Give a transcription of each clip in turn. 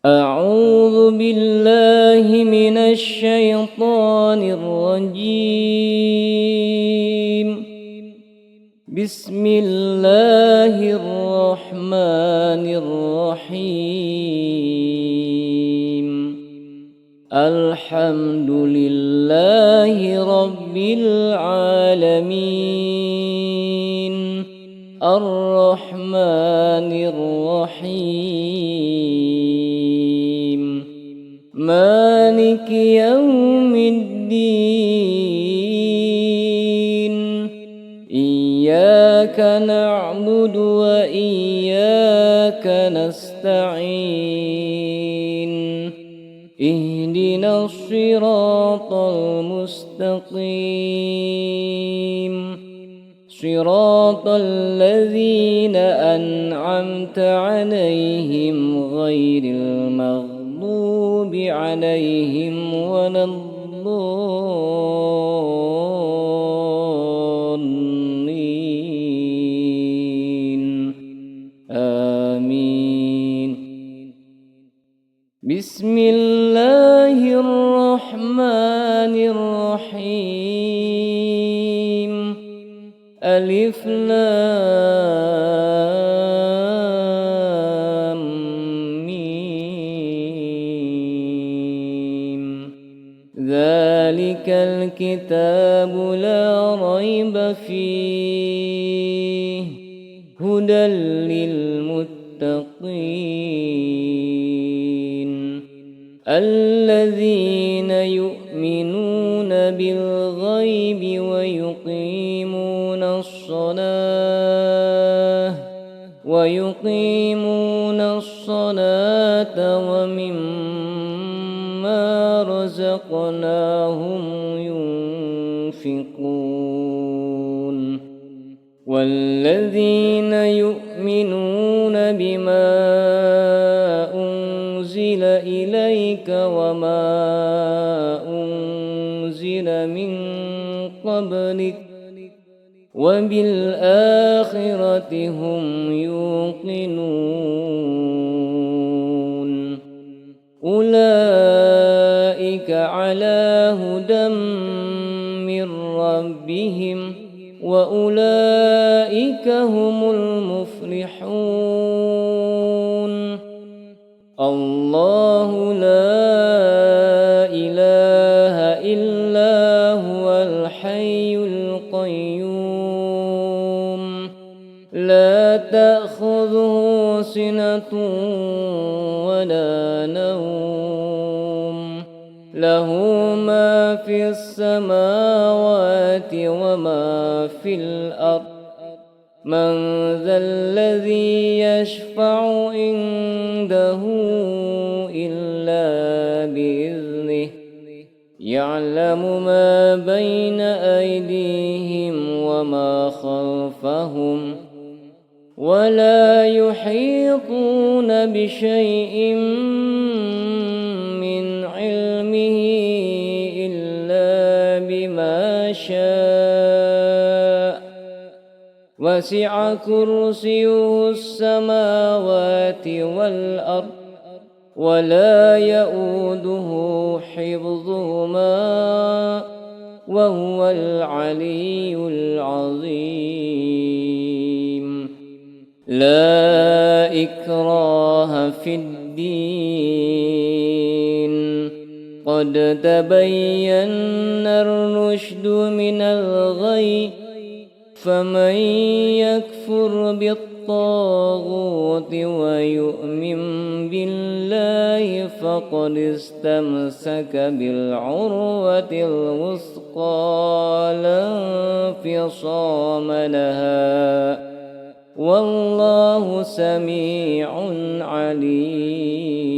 أعوذ بالله من الشيطان الرجيم. بسم الله الرحمن الرحيم. الحمد لله رب العالمين. الرحمن الرحيم. مالك يوم الدين. إياك نعبد وإياك نستعين. اهدنا الصراط المستقيم. صراط الذين أنعمت عليهم غير المغضوب عليهم ولا الضالين. آمين. بسم الله الرحمن الرحيم. ألف لام ميم. ذلك الكتاب لا ريب فيه هدى للمتقين الذين يؤمنون بالغيب ويقيمون الصلاة ومما رزقناهم ينفقون والذين يؤمنون بما أنزل إليك وما أنزل من قبلك وبالآخرة هم يوقنون أولئك على هدى من ربهم وأولئك هم المفلحون. الله لا إله إلا هو الحي القيوم لا تأخذه سنة ولا نوم له ما في السماوات وما في الأرض من ذا الذي يشفع عنده إلا بإذنه يعلم ما بين أيديهم وما خلفهم ولا يحيطون بشيء من علمه إلا بما شاء وسع كرسيه السماوات والأرض ولا يؤوده حفظهما وهو العلي العظيم. لا إكراه في الدين قد تبين الرشد من الغي فمن يكفر بالطاغوت ويؤمن بالله فقد استمسك بالعروة الوثقى لا انفصام لها والله سميع عليم.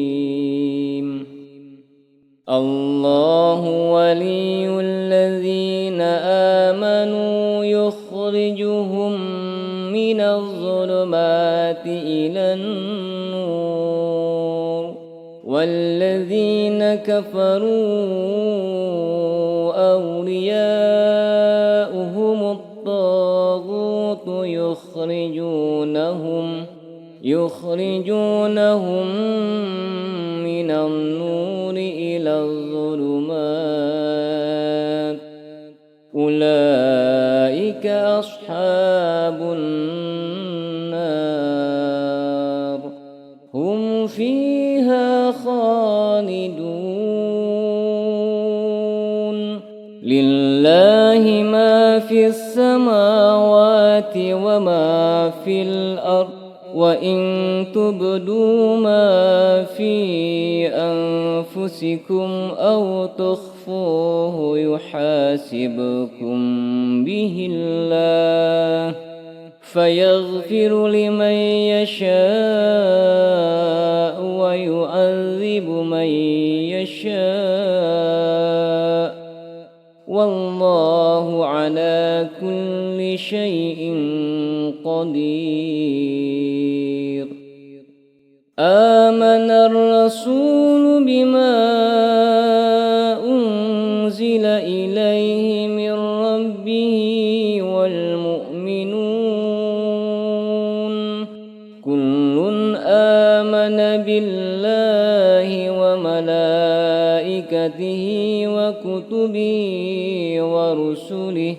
الله ولي الذين آمنوا يخرجهم من الظلمات إلى النور والذين كفروا أولياؤهم الطاغوت يخرجونهم النور إلى الظلمات أولئك أصحاب النار هم فيها خالدون لله ما في السماوات وما في الأرض وإن تبدوا ما في أنفسكم أو تخفوه يحاسبكم به الله فيغفر لمن يشاء ويعذب من يشاء والله على كل شيء قدير آمن الرسول بما أنزل إليه من ربه والمؤمنون كل آمن بالله وملائكته وكتبه ورسله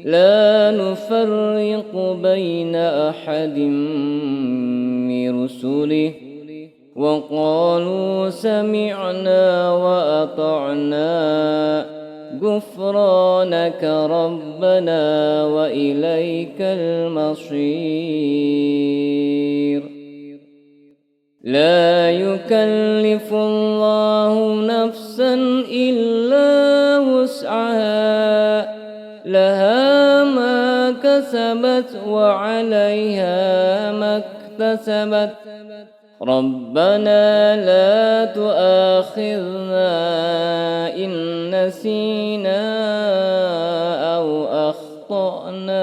لا نفرق بين أحد من رسله وقالوا سمعنا وأطعنا غفرانك ربنا وإليك المصير لا يكلف الله نفسا إلا وسعها لها ما كسبت وعليها ما اكتسبت ربنا لا تؤاخذنا إن نسينا أو أخطأنا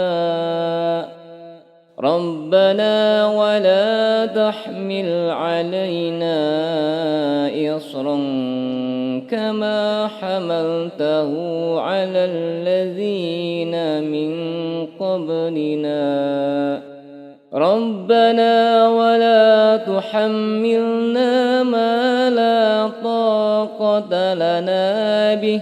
ربنا ولا تحمل علينا إصرا كما حملته على الذين من قبلنا ربنا ولا تحملنا ما لا طاقة لنا به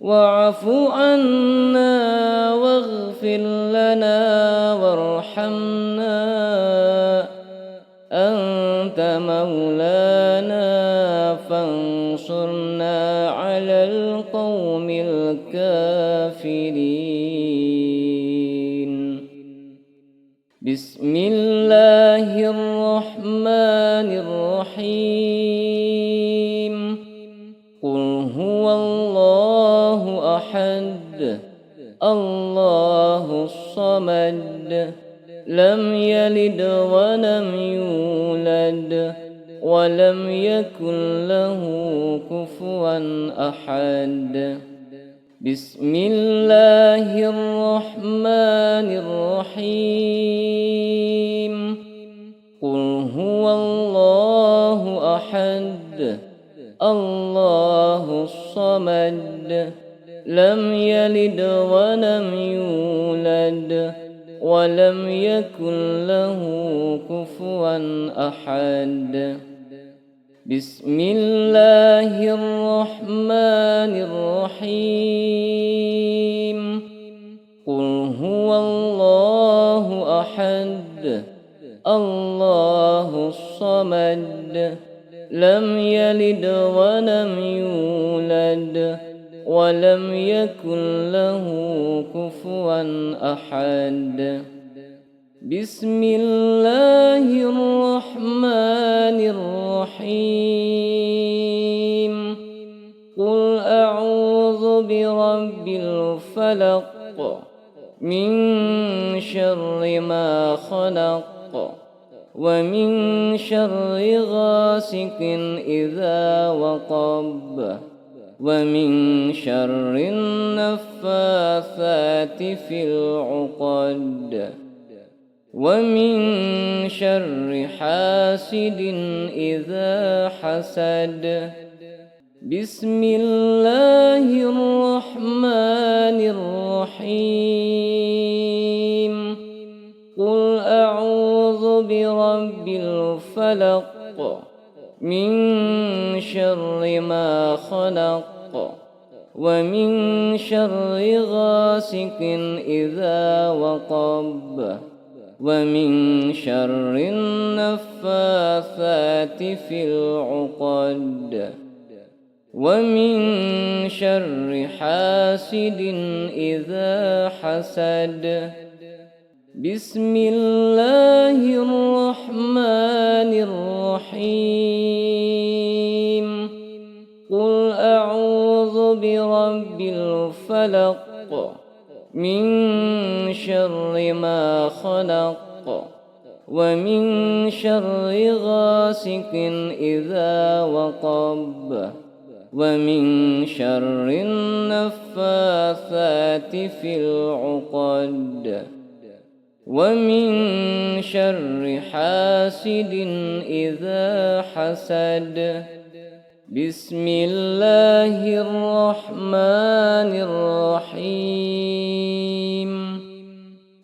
واعف عنا واغفر لنا وارحمنا أنت مولانا فانصرنا على القوم الكافرين بسم الله الرحمن الرحيم قل هو الله أحد الله الصمد لم يلد ولم يولد ولم يكن له كفوا أحد بسم الله الرحمن الرحيم قل هو الله أحد الله الصمد لم يلد ولم يولد ولم يكن له كفوا أحد بسم الله الرحمن الرحيم قل هو الله أحد الله الصمد لم يلد ولم يولد ولم يكن له كفوا أحد بسم الله الرحمن الرحيم قل أعوذ برب الفلق من شر ما خلق ومن شر غاسق إذا وقب ومن شر النفاثات في العقد ومن شر حاسد إذا حسد بسم الله الرحمن الرحيم قل أعوذ برب الفلق من شر ما خلق ومن شر غاسق إذا وقب ومن شر النفاثات في العقد ومن شر حاسد إذا حسد. بسم الله الرحمن الرحيم. قل أعوذ برب الفلق من شر ما خلق ومن شر غاسق إذا وقب ومن شر النفاثات في العقد ومن شر حاسد إذا حسد. بسم الله الرحمن الرحيم.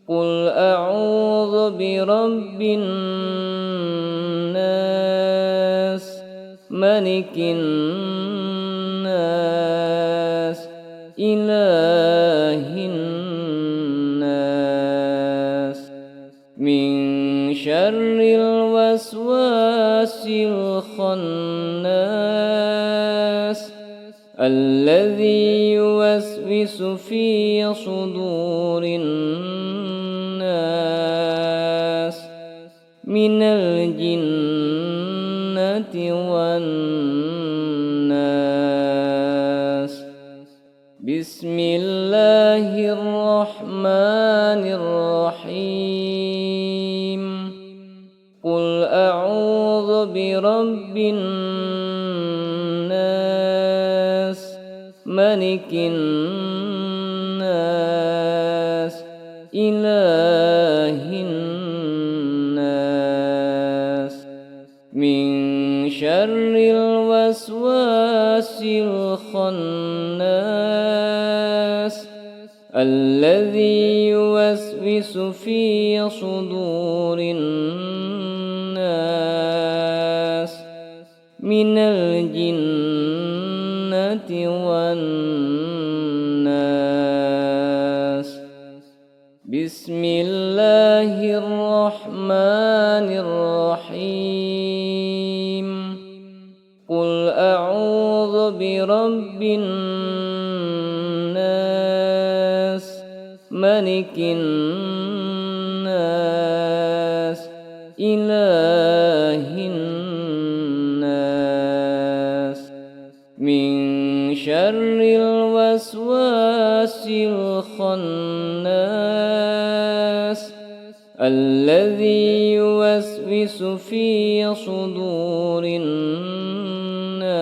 قل أعوذ برب الناس ملك الناس إله الناس من شر الوسواس الخناس الذي يوسوس في صدور الناس من الجنة والناس. بسم الله الرحمن الرحيم. قل أعوذ برب الناس ملك الناس إله الناس من شر الوسواس الخناس الذي يوسوس في صدور الناس من الجنة والناس. بسم الله الرحمن الرحيم. قل أعوذ برب الناس ملك الناس إله الناس من شر الوسواس الخناس الذي يوسوس في صدور الناس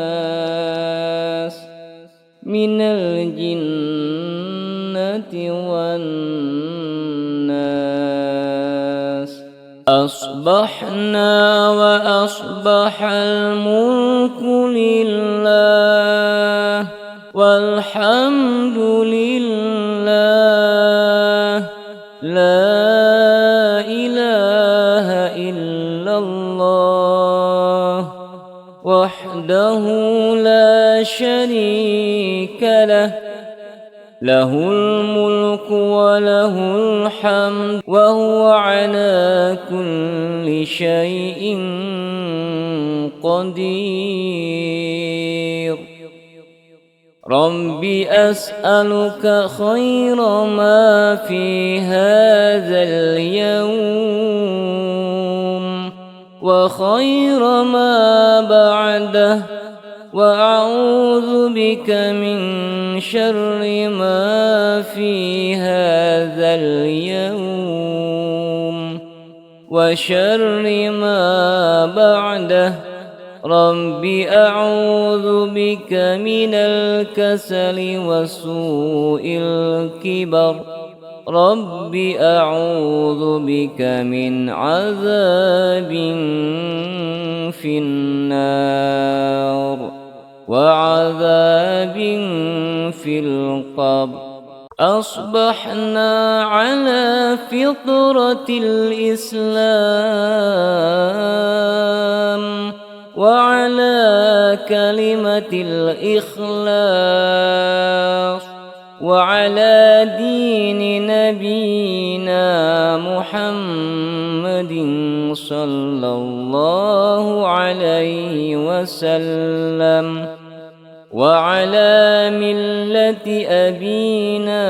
من الجنة والناس. أصبحنا وأصبح الملك لله والحمد لله لا إله إلا الله وحده لا شريك له له الملك وله الحمد وهو على كل شيء قدير. رب أسألك خير ما في هذا اليوم وخير ما بعده وأعوذ بك من شر ما في هذا اليوم وشر ما بعده. رب أعوذ بك من الكسل وسوء الكبر. رب أعوذ بك من عذاب في النار وعذاب في القبر. أصبحنا على فطرة الإسلام وعلى كلمة الإخلاص وعلى دين نبينا محمد صلى الله عليه وسلم وعلى ملة أبينا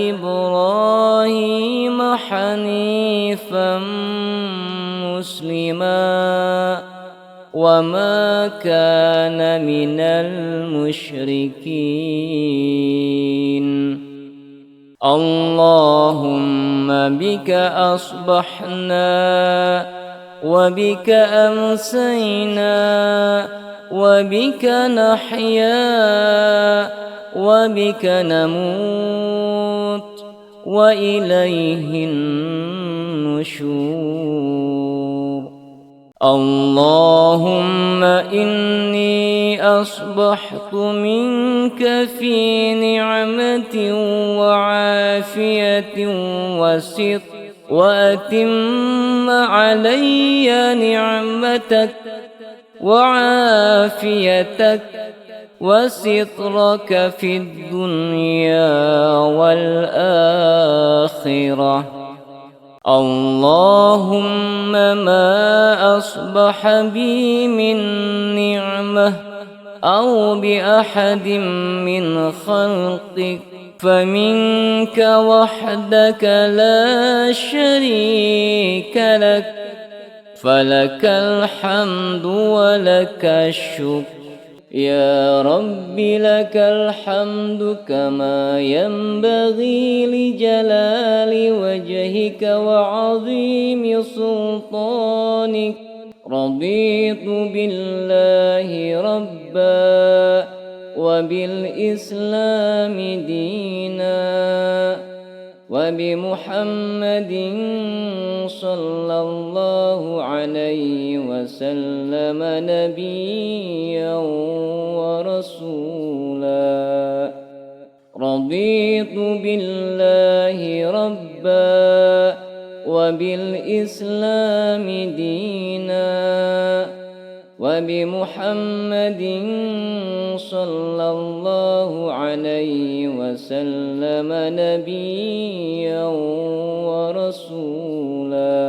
إبراهيم حنيفا مسلما وما كان من المشركين. اللهم بك أصبحنا وبك أمسينا وبك نحيا وبك نموت وإليه النشور. اللهم إني أصبحت منك في نعمة وعافية وستر وأتم علي نعمتك وعافيتك وسترك في الدنيا والآخرة. اللهم ما أصبح بي من نعمة أو بأحد من خلقك فمنك وحدك لا شريك لك، فلك الحمد ولك الشكر. يا رب لك الحمد كما ينبغي لجلال وجهك وعظيم سلطانك. رضيت بالله ربا وبالإسلام دينا وبمحمد صلى الله عليه وسلم نبيا ورسولا. رضيت بالله ربا وبالإسلام دينا وبمحمد صلى الله عليه وسلم نبيا ورسولا.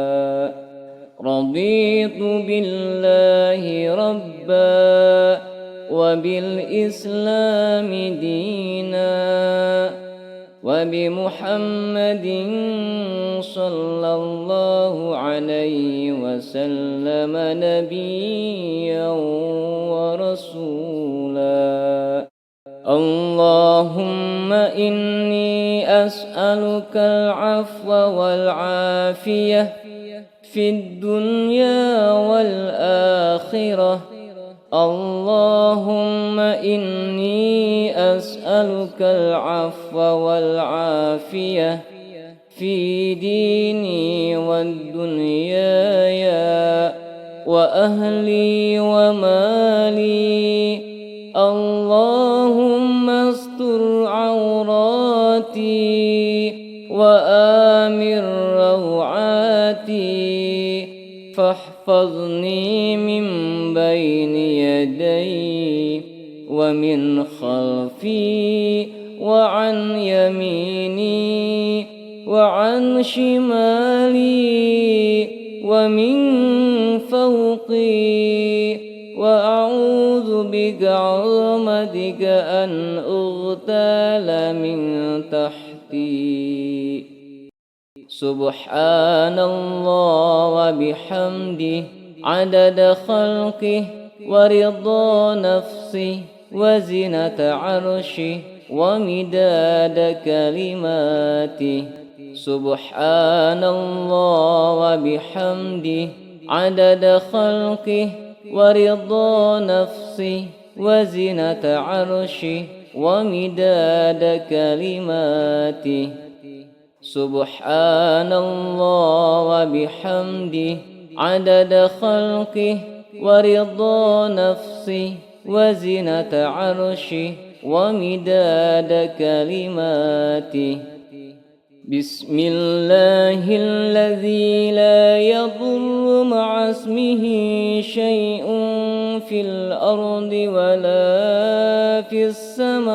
رضيت بالله ربا وبالإسلام دينا وبمحمد صلى الله عليه وسلم نبيا ورسولا. اللهم إني أسألك العفو والعافية في الدنيا والآخرة. اللهم إني أسألك العفو والعافية في ديني ودنياي وأهلي ومالي. اللهم استر عوراتي وآمن روعاتي فاحفظني من بين يدي ومن خلفي وعن يميني وعن شمالي ومن فوقي، وأعوذ بعظمتك أن أغتال من تحتي. سبحان الله وبحمده عدد خلقه ورضا نفسه وزنة عرشه ومداد كلماته. سبحان الله وبحمده عدد خلقه ورضا نفسه وزنة عرشه ومداد كلماته. سبحان الله وبحمده عدد خلقه ورضا نفسه وزنة عرشه ومداد كلماته. بسم الله الذي لا يضر مع اسمه شيء في الأرض ولا في السماء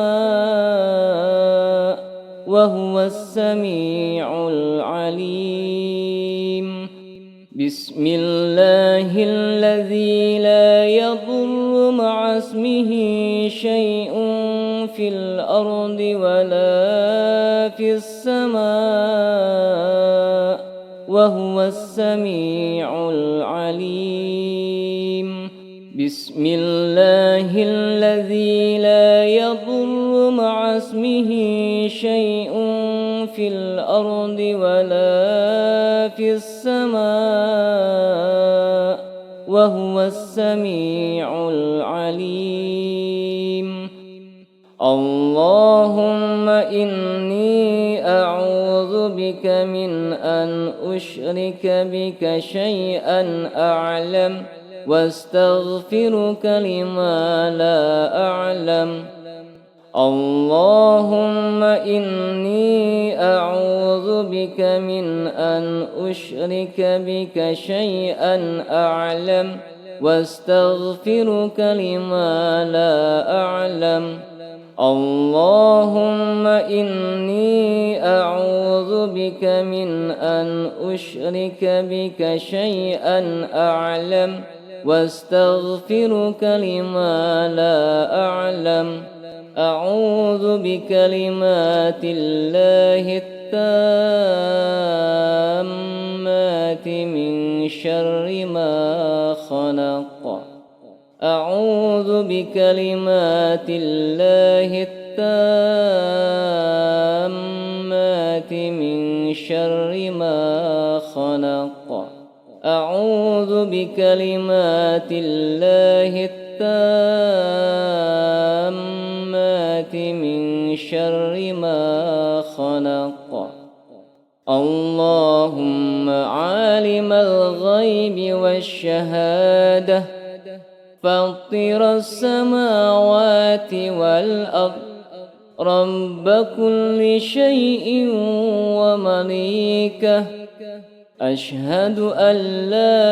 وهو السميع العليم. بسم الله الذي لا يضر مع اسمه شيء في الأرض ولا في السماء وهو السميع العليم. بسم الله الذي لا يضر مع اسمه شيء في الأرض ولا في السماء وهو السميع العليم. اللهم إني أعوذ بك من أن أشرك بك شيئا أعلم واستغفرك لما لا أعلم. اللهم إني أعوذ بك من أن أشرك بك شيئا أعلم واستغفرك لما لا أعلم. اللهم إني أعوذ بك من أن أشرك بك شيئا أعلم واستغفرك لما لا أعلم. أعوذ بكلمات الله التامات من شر ما خلق. أعوذ بكلمات الله التامات من شر ما خلق. أعوذ بكلمات الله التامات من شر ما خلق. اللهم عالم الغيب والشهادة فاطر السماوات والأرض رب كل شيء ومليكه أشهد أن لا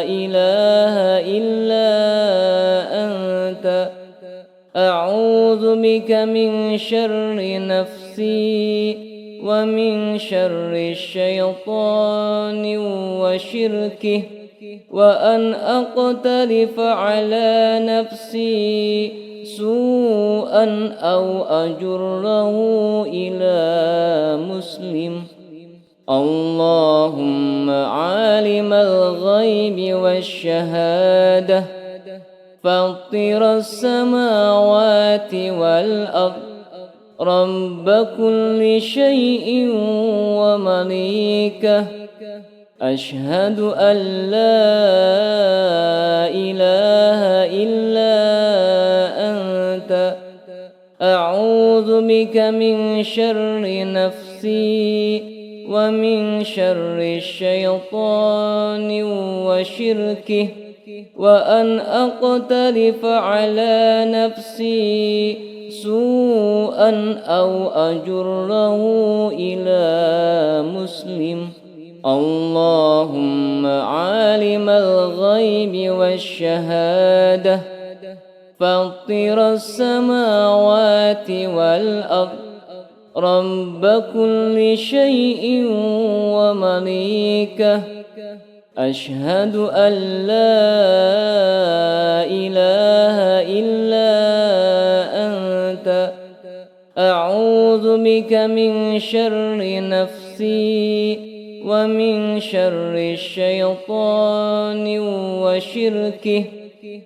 إله إلا أنت أعوذ بك من شر نفسي ومن شر الشيطان وشركه وأن أقترف على نفسي سوءا أو أجره إلى مسلم. اللهم عالم الغيب والشهادة فاطر السماوات والأرض رب كل شيء ومليكه أشهد أن لا إله إلا أنت أعوذ بك من شر نفسي ومن شر الشيطان وشركه وأن أقترف على نفسي سوءا أو أجره إلى مسلم. اللهم عالم الغيب والشهادة فاطر السماوات والأرض رب كل شيء ومليكه أشهد أن لا إله إلا أنت أعوذ بك من شر نفسي ومن شر الشيطان وشركه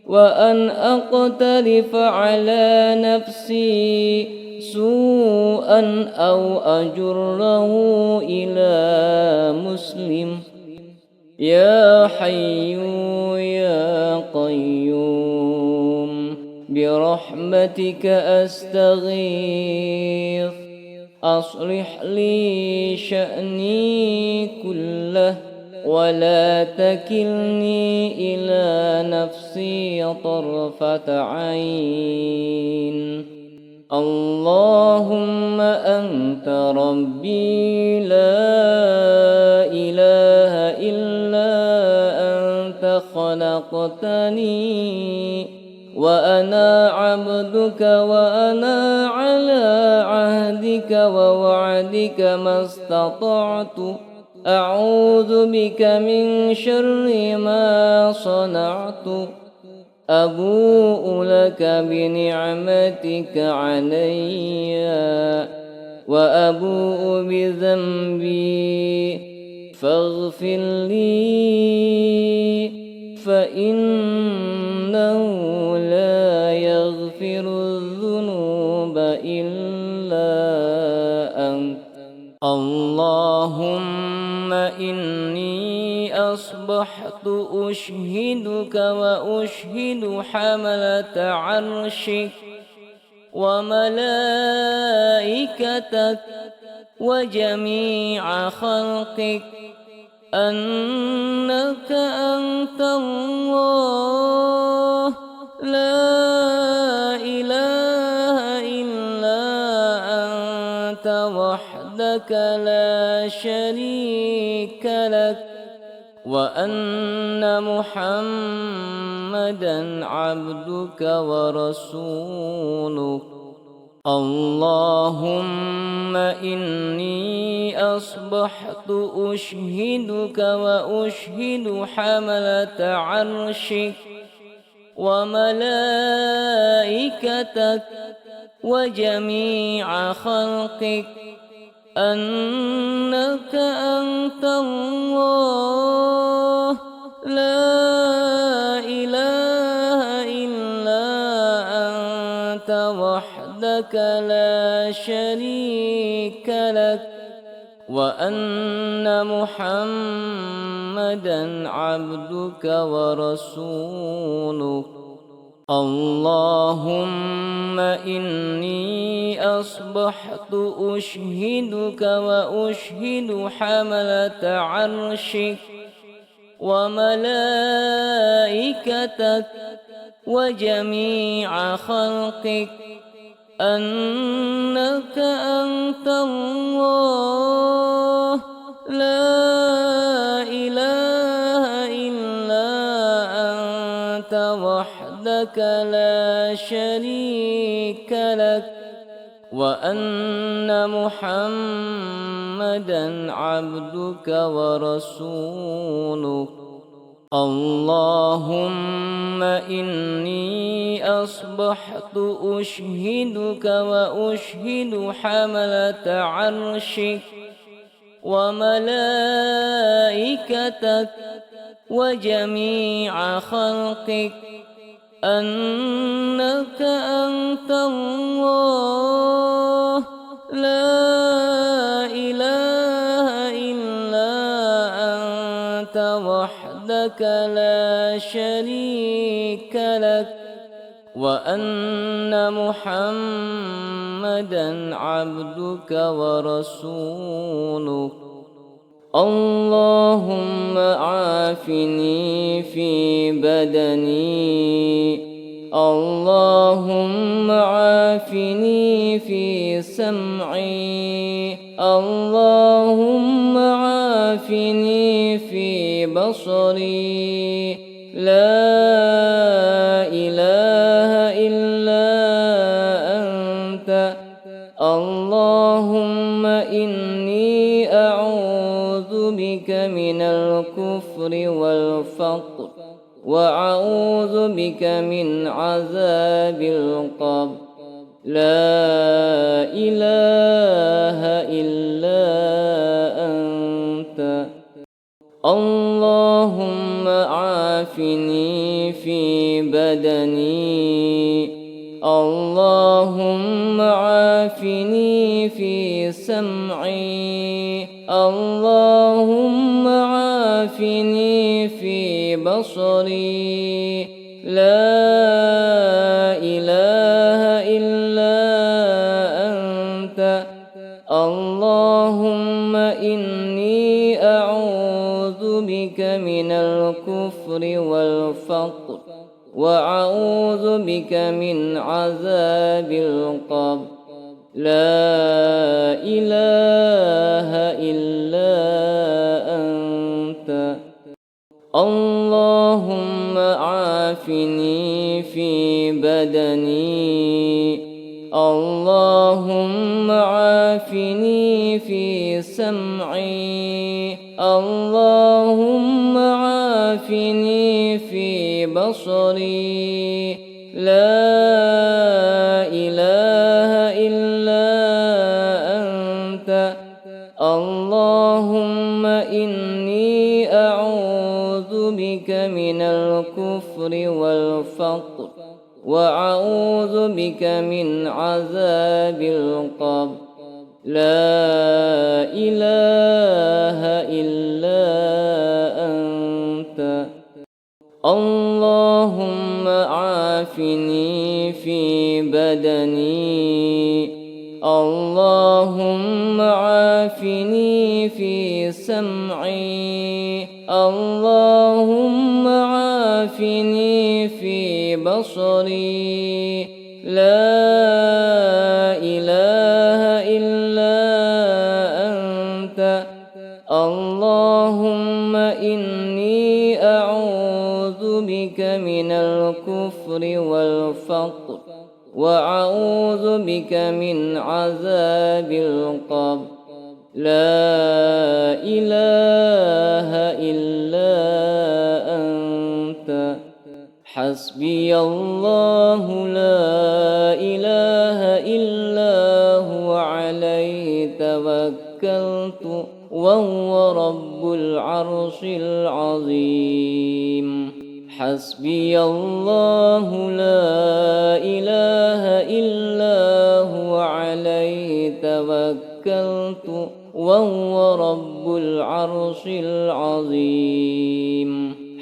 وأن أقترف على نفسي سوءا أو أجره إلى مسلم. يا حي يا قيوم برحمتك أستغيث أصلح لي شأني كله ولا تكلني إلى نفسي طرفة عين. اللهم أنت ربي لا إله إلا أنت خلقتني رزقتني وأنا عبدك وأنا على عهدك ووعدك ما استطعت أعوذ بك من شر ما صنعت أبوء لك بنعمتك علي وأبوء بذنبي فاغفر لي فإنه لا يغفر الذنوب إلا أنت. اللهم إني أصبحت أشهدك وأشهد حملة عرشك وملائكتك وجميع خلقك أنك أنت الله لا إله إلا أنت وحدك لا شريك لك وأن محمدًا عبدك ورسولك. اللهم إني أصبحت أشهدك وأشهد حملة عرشك وملائكتك وجميع خلقك أنك أنت الله لا إله إلا أنت وحدك لا شريك لك وأن محمدًا عبدك ورسولك. اللهم إني أصبحت أشهدك وأشهد حملة عرشك وملائكتك وجميع خلقك أنك أنت الله لا إله إلا أنت وحدك لا شريك لك وأن محمدًا عبدك ورسولك. اللهم إني أصبحت أشهدك وأشهد حملة عرشك وملائكتك وجميع خلقك أنك أنت الله لا إله إلا أنت وحدك لا شريك لك وأن محمدًا عبدك ورسولك. اللهم عافني في بدني اللهم عافني في سمعي اللهم عافني في بصري لا إله إلا أنت. اللهم إني أعوذ بك من الكفر والفقر وأعوذ بك من عذاب القبر لا إله إلا أنت. اللهم عافني في بدني اللهم عافني في سمعي اللهم عافني في بصري لا إله إلا أنت. اللهم إني أعوذ بك من الكفر والفقر وأعوذ بك من عذاب القبر لا إله إلا أنت. اللهم عافني في بدني اللهم عافني في سمعي اللهم عافني في بصري لا إله إلا أنت اللهم إني أعوذ بك من الكفر والفقر وأعوذ بك من عذاب القبر لا إله إلا أنت اللهم عافني في بدني اللهم عافني في سمعي اللهم عافني في بصري لا إله إلا أنت اللهم إني أعوذ بك من الكفر والفقر وأعوذ بك من عذاب القبر لا إله إلا أنت حسبي الله لا إله إلا هو عليه توكلت وهو رب العرش العظيم حسبي الله لا إله إلا هو عليه توكلت وهو رب العرش العظيم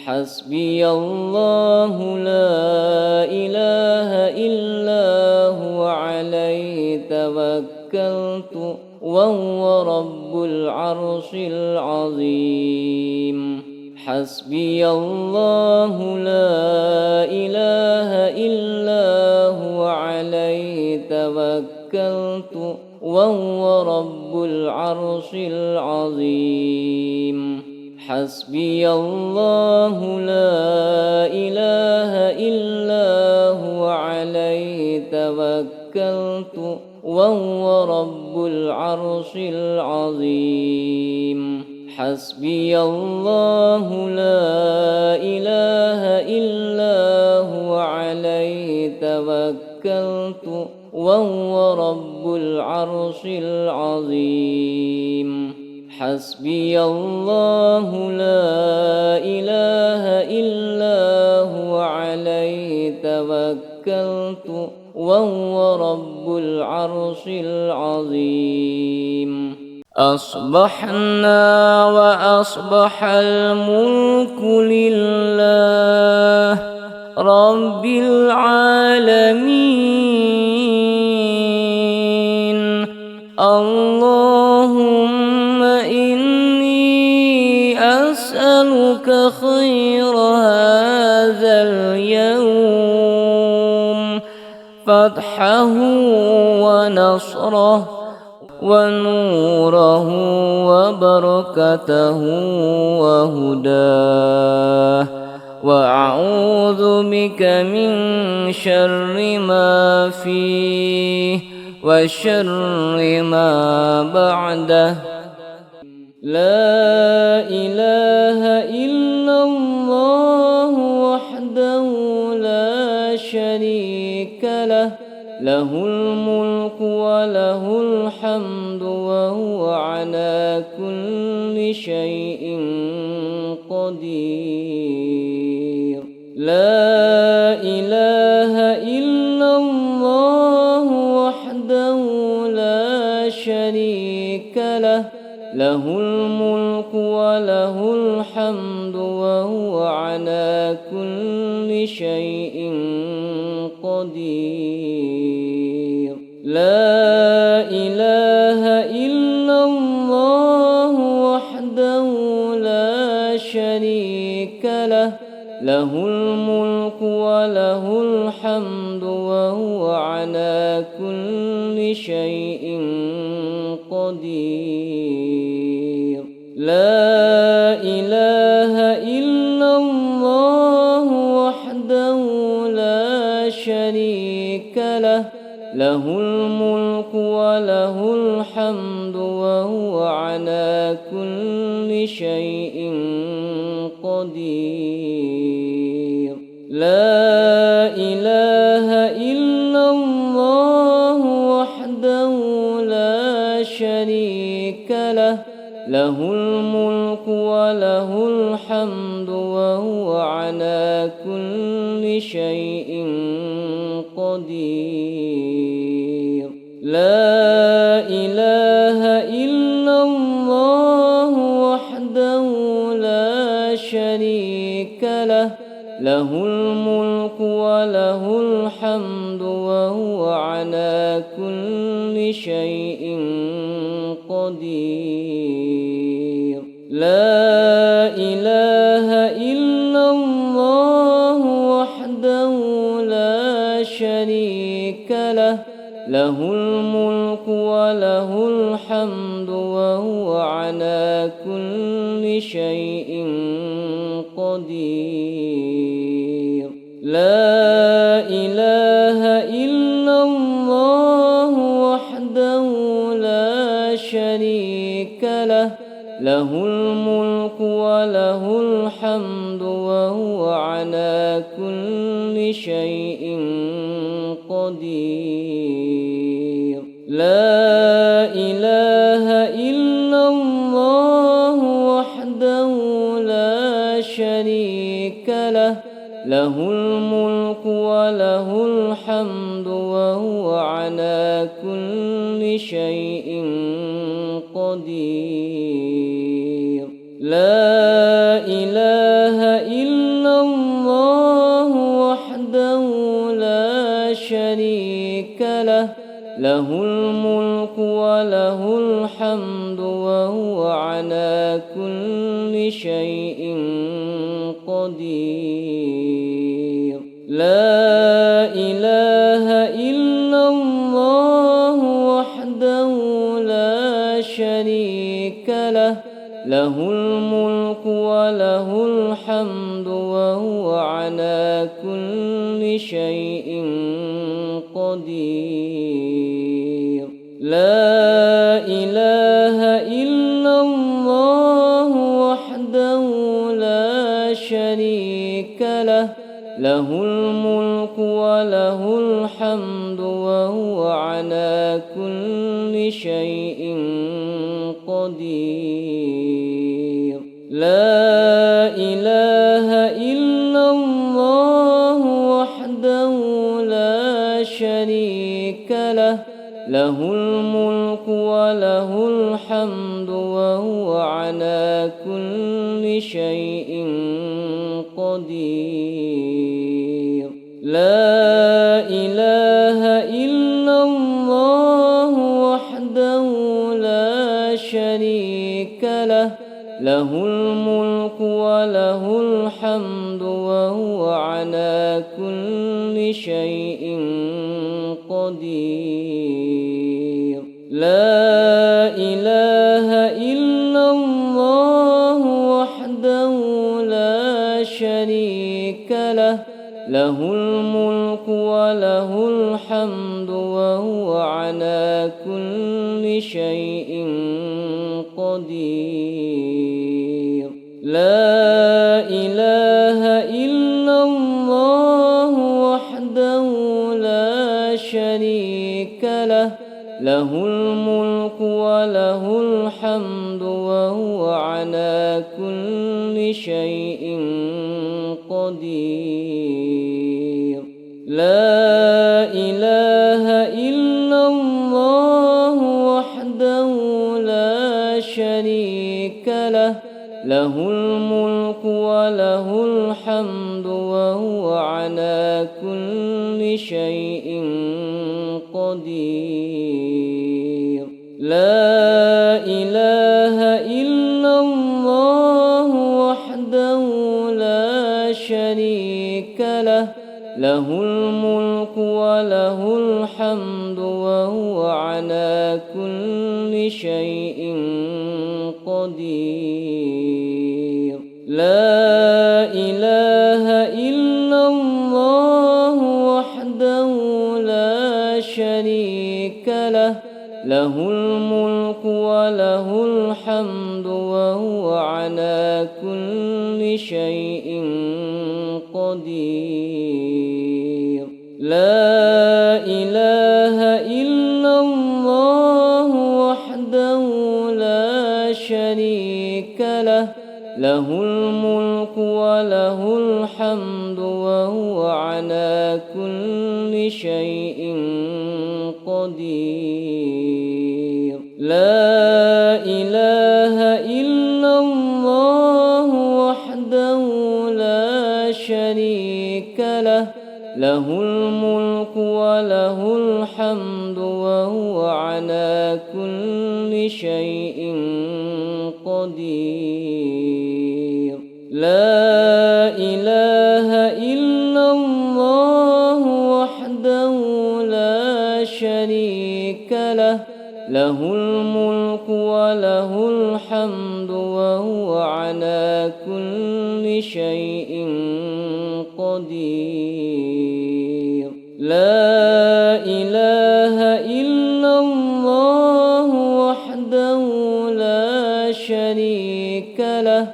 حسبي الله لا إله إلا هو عليه توكلت وهو رب العرش العظيم حسبي الله لا إله إلا هو عليه توكلت وهو رب العرش العظيم حسبي الله لا إله إلا هو عليه توكلت وهو رب العرش العظيم حسبي الله لا إله إلا هو عليه توكلت وهو رب العرش العظيم حسبي الله لا إله إلا هو عليه توكلت وهو رب العرش العظيم أصبحنا وأصبح الملك لله رب العالمين اللهم إني أسألك خير هذا اليوم فتحه ونصره ونوره وبركته وهداه وأعوذ بك من شر ما فيه وشر ما بعده لا إله إلا الله وحده لا شريك له له الملك وله الحمد وهو على كل شيء قدير لا إله إلا الله وحده لا شريك له له الملك وله الحمد وهو على كل شيء قدير لا إله إلا الله وحده لا شريك له له الملك وله الحمد وهو على كل شيء قدير لا إله إلا الله وحده شريك له له الملك وله الحمد وهو على كل شيء قدير. لا إله إلا الله وحده لا شريك له له الملك وله الحمد وهو على كل شيء قدير. لا إله إلا الله وحده لا شريك له له الملك وله الحمد وهو على كل شيء قدير. لا إله إلا الله وحده لا شريك له له الملك وله الحمد وهو على كل شيء قدير. لا إله إلا الله وحده لا شريك له له الملك وله الحمد وهو على كل شيء قدير. لا إله إلا الله وحده لا شريك له له الملك وله الحمد وهو على كل شيء قدير. لا إله إلا الله وحده لا شريك له له الملك وله الحمد وهو على كل شيء قدير. لا إله إلا الله وحده لا شريك له له الملك وله الحمد وهو على كل شيء قدير. لا إله إلا الله وحده لا شريك له له الملك وله الحمد وهو على كل شيء قدير. لا إله إلا الله وحده لا شريك له له الملك وله الحمد وهو على كل شيء قدير. لا إله إلا الله وحده لا شريك له له الملك وله الحمد وهو على كل شيء قدير. لا إله إلا الله وحده لا شريك له له الملك وله الحمد وهو على كل شيء قدير. لا إله إلا الله وحده لا شريك له له الملك وله الحمد وهو على كل شيء قدير. لا إله إلا الله وحده لا شريك له له الملك وله الحمد وهو على كل شيء قدير. لا إله إلا الله وحده لا شريك له له الملك وله الحمد وهو على كل شيء قدير. لا إله إلا الله وحده وحده لا شريك له، له الملك وله الحمد وهو على كل شيء قدير. لا إله إلا الله وحده لا شريك له، له الملك وله الحمد وهو على كل شيء قدير. لا إله إلا الله وحده لا شريك له، له الملك وله الحمد وهو على كل شيء قدير. لا إله إلا الله وحده لا شريك له، له الملك وله الحمد وهو على كل شيء قدير. لا إله إلا الله وحده لا شريك له،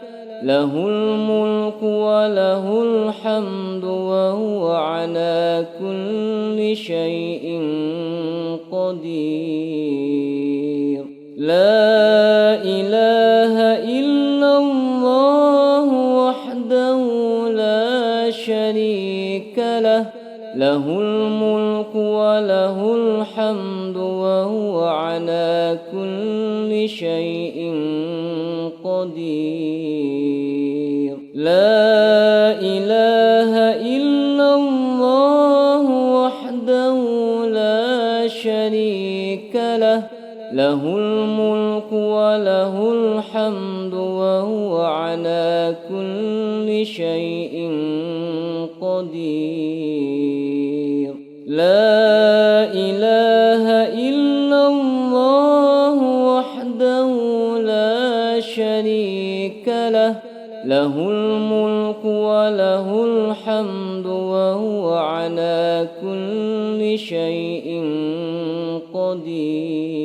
له الملك وله الحمد وهو على كل شيء قدير. لا إله إلا الله وحده لا شريك له، له الملك وله الحمد وهو على كل شيء قدير. لا إله إلا الله وحده لا شريك له، له الملك وله الحمد وهو على كل شيء قدير. لا إله إلا الله وحده لا شريك له، له الملك وله الحمد وهو على كل شيء قدير.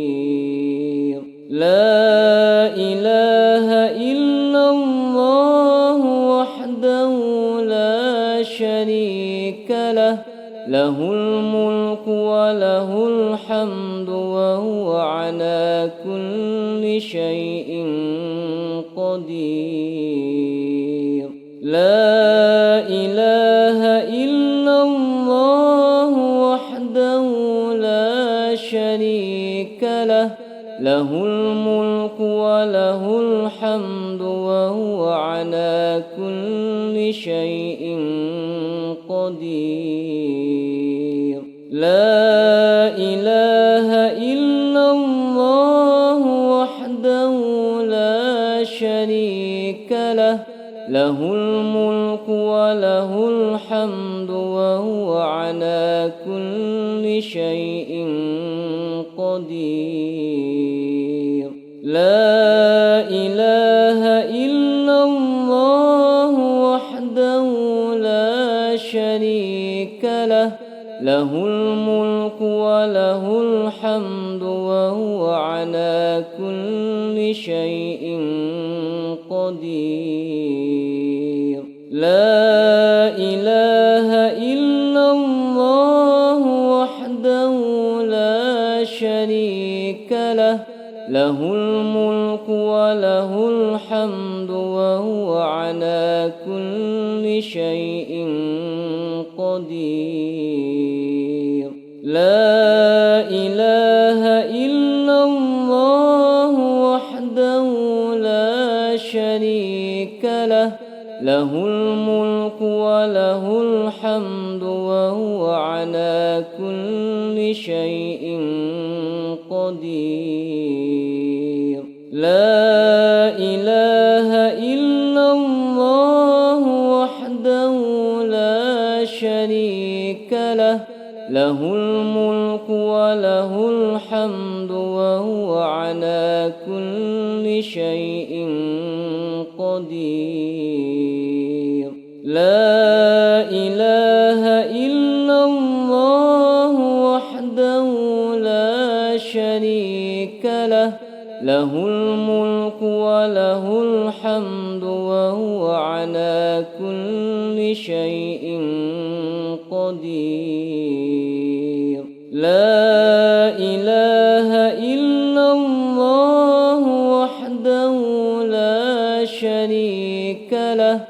لا إله إلا الله وحده لا شريك له، له الملك وله الحمد وهو على كل شيء قدير. لا إله إلا الله وحده لا شريك له، له الملك وله الحمد وهو على كل شيء قدير. لا إله إلا الله وحده لا شريك له، له الملك وله الحمد وهو على كل شيء قدير. لا إله إلا الله وحده لا شريك له، له الملك وله الحمد وهو على كل شيء قدير. لا إله إلا الله وحده لا شريك له، له الملك وله الحمد وهو على كل شيء قدير. لا إله إلا الله وحده لا شريك له، له الملك وله الحمد وهو على كل شيء قدير. لا إله إلا الله وحده لا شريك له، له الملك وله الحمد وهو على كل شيء قدير. لا إله إلا الله له الملك وله الحمد وهو على كل شيء قدير. لا إله إلا الله وحده لا شريك له،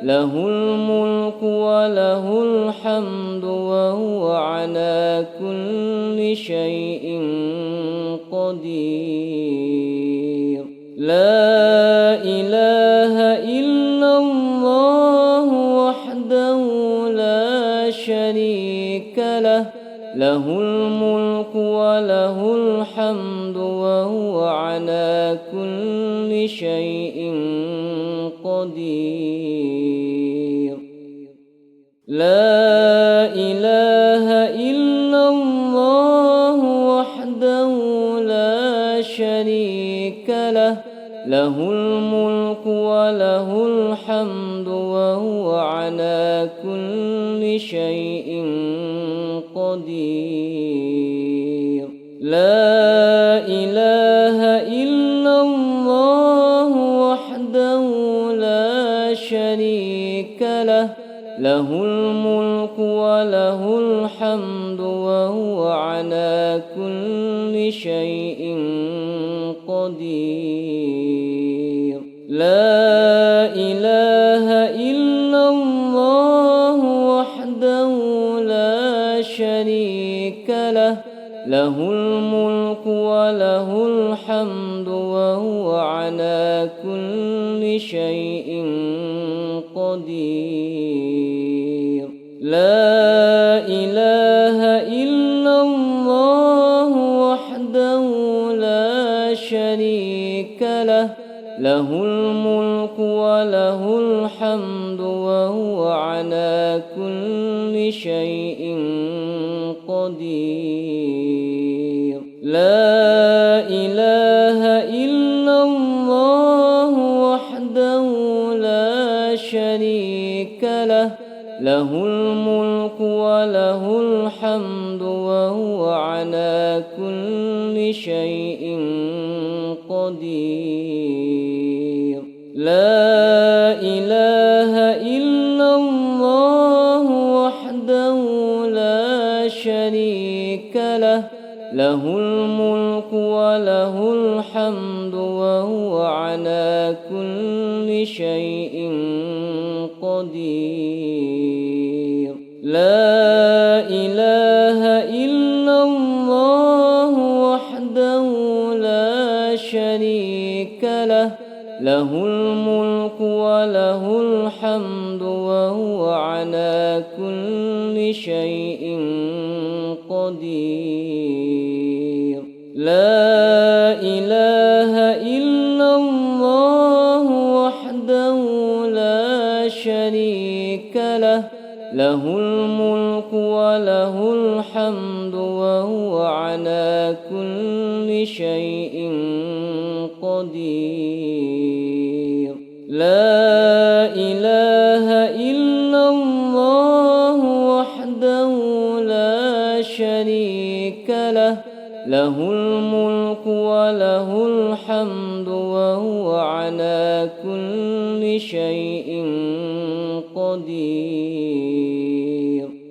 له الملك وله الحمد وهو على كل شيء قدير. لا إله إلا الله وحده لا شريك له، له الملك وله الحمد وهو على كل شيء قدير. لا إله إلا الله وحده لا شريك له، له الملك وله الحمد وهو على كل شيء قدير. لا إله إلا الله وحده لا شريك له، له الملك وله الحمد وهو على كل شيء قدير. لا إله إلا الله وحده لا شريك له، له الملك وله الحمد وهو على كل شيء قدير. لا إله إلا الله وحده لا شريك له، له الملك وله الحمد وهو على كل شيء قدير. لا إله إلا الله وحده لا شريك له، له الملك وله الحمد وهو على كل شيء قدير. لا إله إلا الله وحده لا شريك له، له الملك وله الحمد وهو على كل شيء قدير. لا إله إلا الله وحده لا شريك له، له الملك وله الحمد وهو على كل شيء قدير. لا إله إلا الله وحده لا شريك له، له الملك وله الحمد وهو على كل شيء قدير. لا إله إلا الله وحده لا شريك له، له الملك وله الحمد وهو على كل شيء قدير.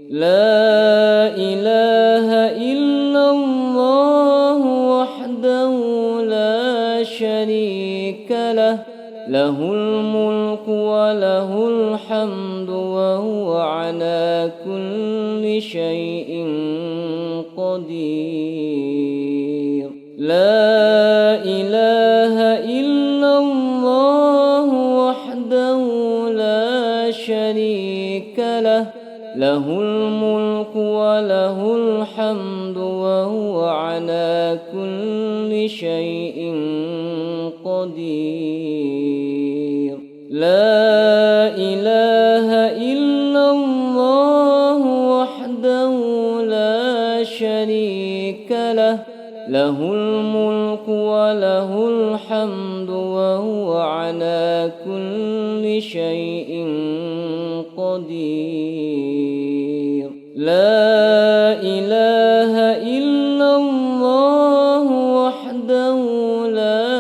لا إله إلا الله وحده لا شريك له، له الملك وله الحمد وهو على كل شيء قدير. لا إله إلا الله وحده لا شريك له، له الملك وله الحمد وهو على كل شيء قدير. لا إله إلا الله وحده لا شريك له، له الملك وله الحمد وهو على كل شيء قدير. لا إله إلا الله وحده لا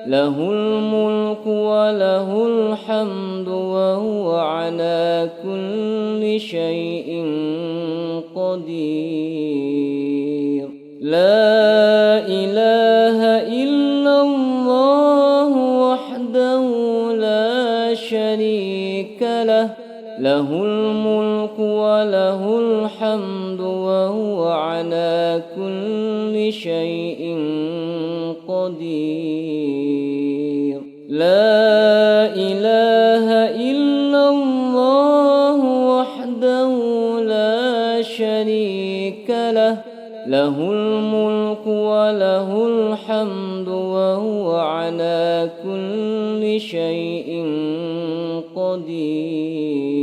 له الملك وله الحمد وهو على كل شيء قدير. لا إله إلا الله وحده لا شريك له، له الملك وله الحمد وهو على كل شيء قدير. لا إله إلا الله وحده لا شريك له، له الملك وله الحمد وهو على كل شيء قدير.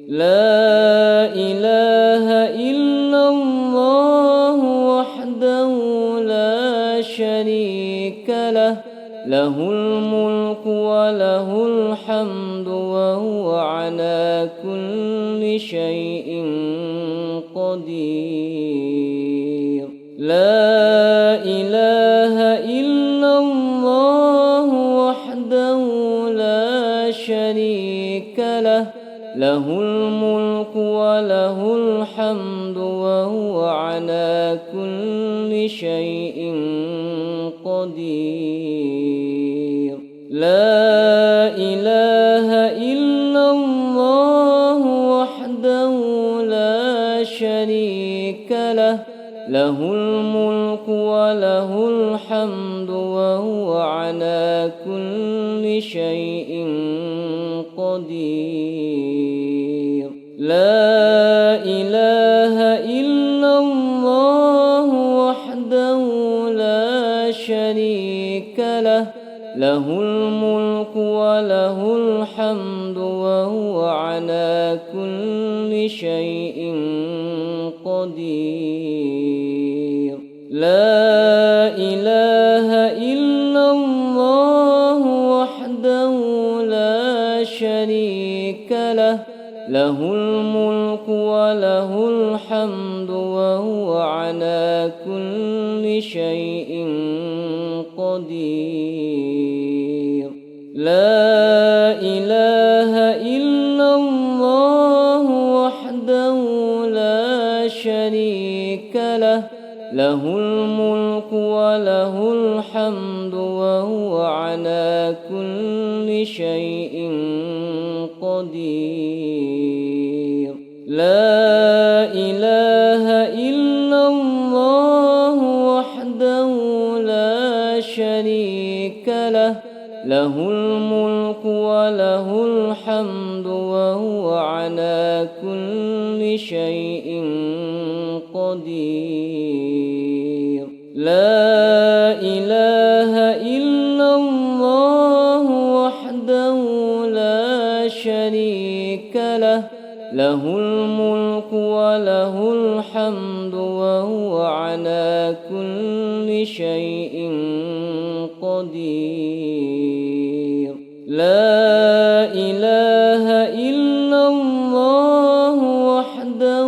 لا إله إلا الله وحده لا شريك له، له الملك وله الحمد وهو على كل شيء قدير. لا إله إلا الله وحده لا شريك له، له الملك وله الحمد وهو على كل شيء قدير. لا إله إلا الله وحده لا شريك له، له الملك وله الحمد وهو على كل شيء قدير. لا إله إلا الله وحده لا شريك له، له الملك وله الحمد وهو على كل شيء قدير. لا إله إلا الله وحده لا شريك له، له الملك وله الحمد وهو على كل شيء قدير. لا إله إلا الله وحده لا شريك له، له الملك وله الحمد وهو على كل شيء قدير. لا إله إلا الله وحده لا شريك له، له الملك وله الحمد وهو على كل شيء قدير. لا إله إلا الله وحده لا شريك له، له الملك وله الحمد وهو على كل شيء قدير. لا إله إلا الله وحده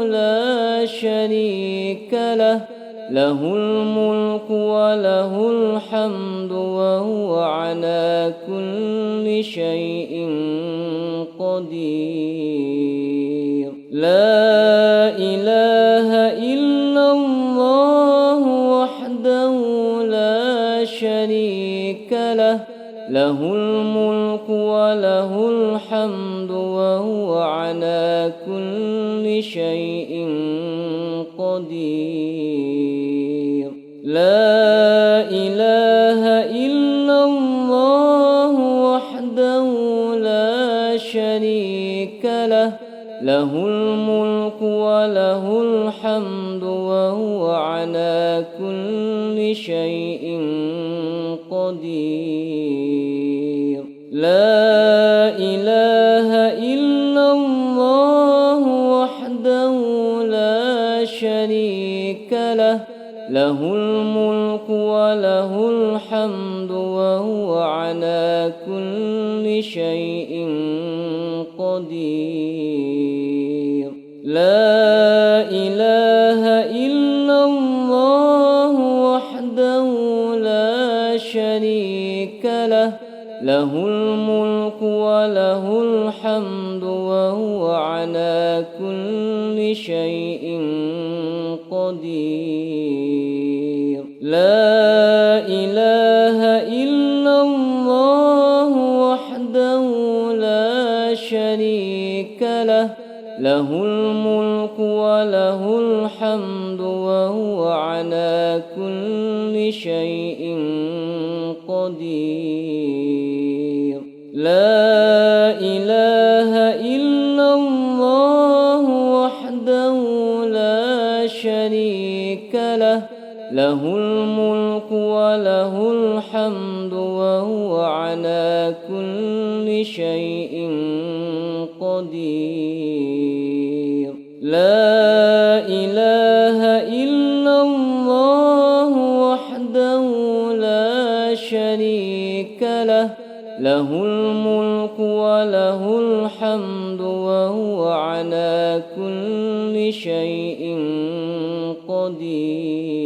لا شريك له، له الملك وله الحمد وهو على كل شيء قدير. لا إله إلا الله وحده لا شريك له، له الملك وله الحمد وهو على كل شيء قدير. لا إله إلا الله وحده لا شريك له، له الملك وله الحمد وهو على كل شيء قدير. لا إله إلا الله وحده لا شريك له، له الملك وله الحمد وهو على كل شيء قدير. لا إله إلا الله وحده لا شريك له الملك وله الحمد وهو على كل شيء قدير. لا إله إلا الله وحده لا شريك له، له الملك وله الحمد وهو على كل شيء قدير. لا إله إلا الله وحده لا شريك له، له الملك وله الحمد وهو على كل شيء قدير. لا إله إلا الله وحده لا شريك له، له الملك وله الحمد وهو على كل شيء قدير.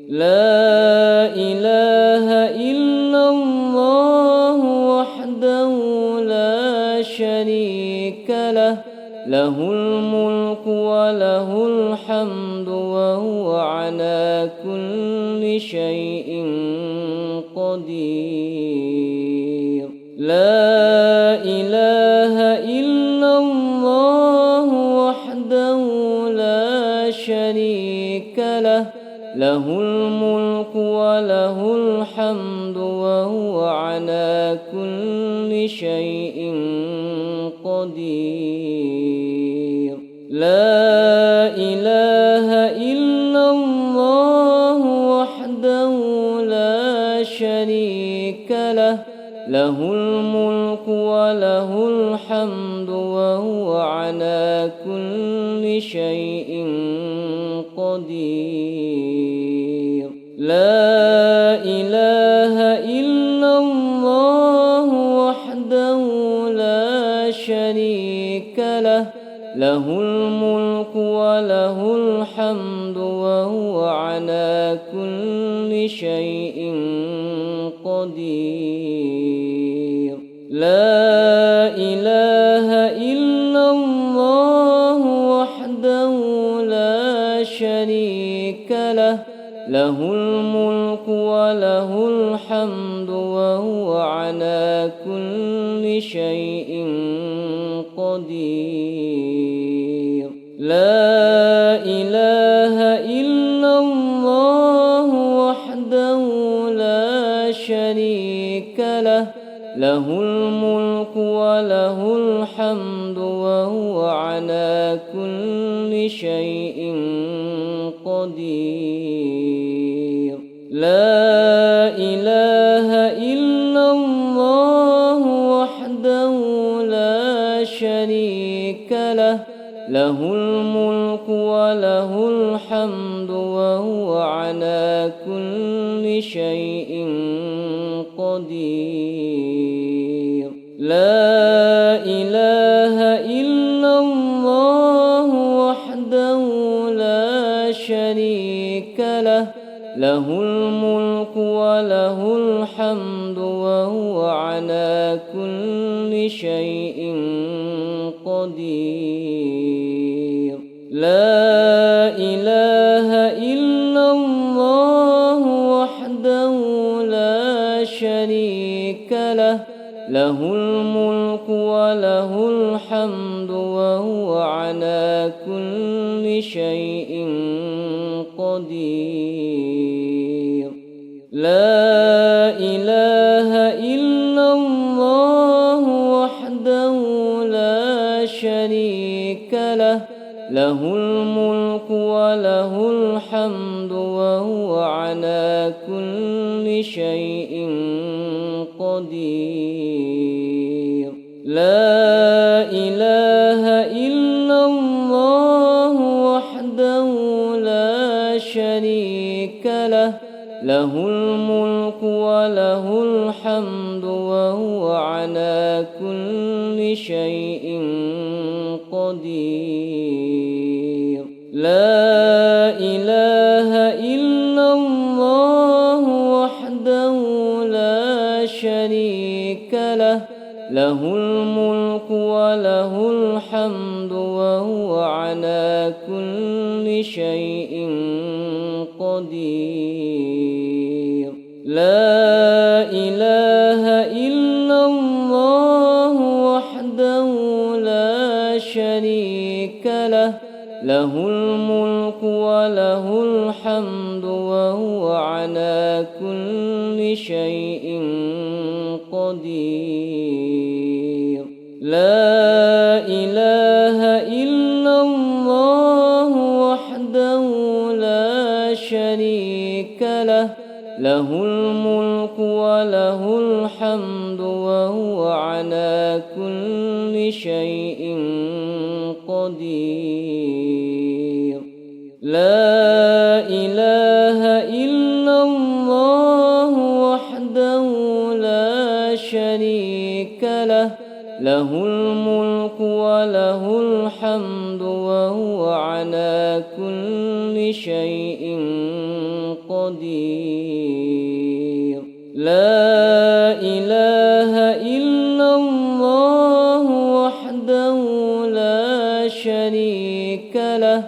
لا إله إلا الله وحده لا شريك له، له الملك وله الحمد وهو على كل شيء قدير. لا إله إلا الله وحده لا شريك له، له الملك وله الحمد وهو على كل شيء قدير. لا إله إلا الله وحده لا شريك له، له الملك وله الحمد وهو على كل شيء قدير. لا إله إلا الله وحده لا شريك له، له الملك وله الحمد وهو على كل شيء قدير. لا إله إلا الله وحده لا شريك له، له الملك وله الحمد وهو على كل شيء قدير. لا إله إلا الله وحده لا شريك له، له الملك وله الحمد وهو على كل شيء قدير. لا إله إلا الله وحده لا شريك له، له الملك وله الحمد وهو على كل شيء قدير. لا إله إلا الله وحده لا شريك له، له الملك وله الحمد وهو على كل شيء قدير. لا إله إلا الله وحده لا شريك له، له الملك وله الحمد وهو على كل شيء قدير. لا إله إلا الله وحده لا شريك له، له الملك وله الحمد وهو على كل شيء قدير. لا إله إلا الله وحده لا شريك له، له الملك وله الحمد وهو على كل شيء قدير. لا إله إلا الله وحده لا شريك له الملك وله الحمد وهو على كل شيء قدير. لا إله إلا الله وحده لا شريك له، له الملك وله الحمد وهو على كل شيء قدير. لا إله إلا الله وحده لا شريك له، له الملك وله الحمد وهو على كل شيء قدير. لا إله إلا الله وحده لا شريك له، له الملك وله الحمد وهو على كل شيء قدير. لا إله إلا الله وحده لا شريك له،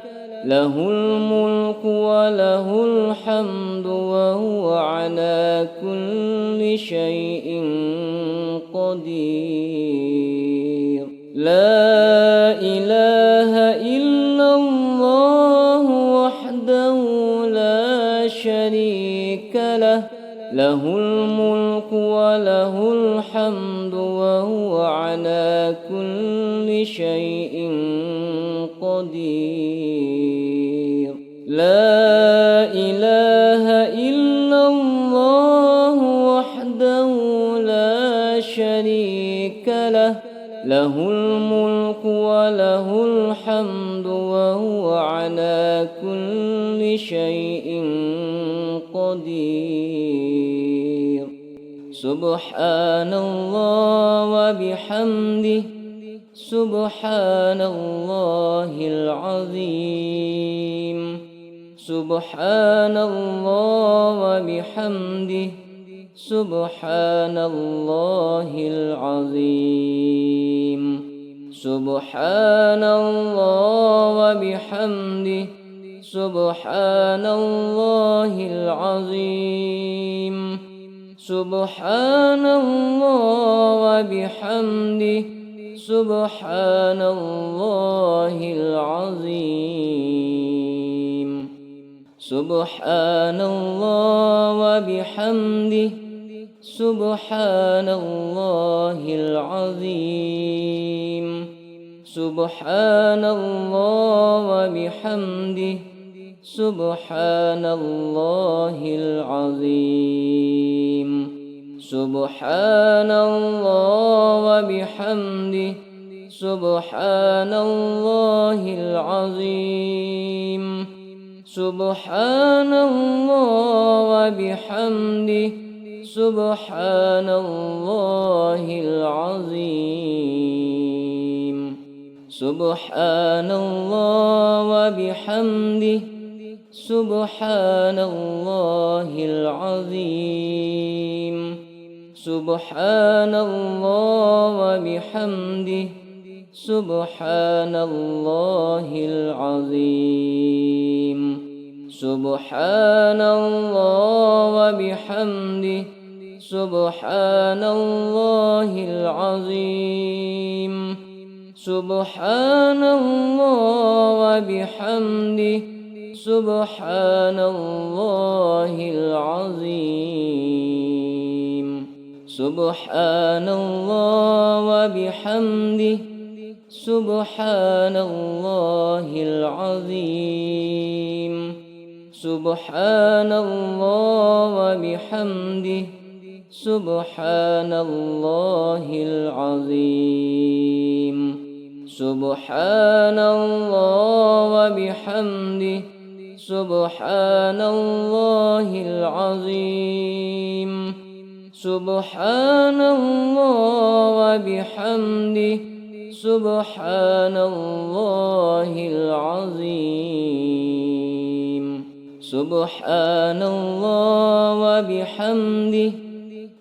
له الملك وله الحمد وهو على كل شيء قدير. لا إله إلا الله وحده لا شريك له، له الملك وله الحمد وهو على كل شيء قدير. لا إله إلا الله وحده لا شريك له، له الملك وله الحمد وهو على كل شيء قدير. سبحان الله وبحمده، سبحان الله العظيم. سبحان الله وبحمده، سبحان الله العظيم. سبحان الله وبحمده، سبحان الله العظيم. سبحان الله وبحمده، سبحان الله العظيم. سبحان الله وبحمده، سبحان الله العظيم. سبحان الله وبحمده، سبحان الله العظيم. سبحان الله وبحمده، سبحان الله العظيم. سبحان الله وبحمده، سبحان الله العظيم. سبحان الله وبحمده، سبحان الله العظيم. سبحان الله وبحمده، سبحان الله العظيم. سبحان الله وبحمده، سبحان الله العظيم. سبحان الله وبحمده، سبحان الله العظيم. سبحان الله وبحمده، سبحان الله العظيم. سبحان الله وبحمده، سبحان الله العظيم. سبحان الله وبحمده، سبحان الله العظيم. سبحان الله وبحمده، سبحان الله العظيم. سبحان الله وبحمده،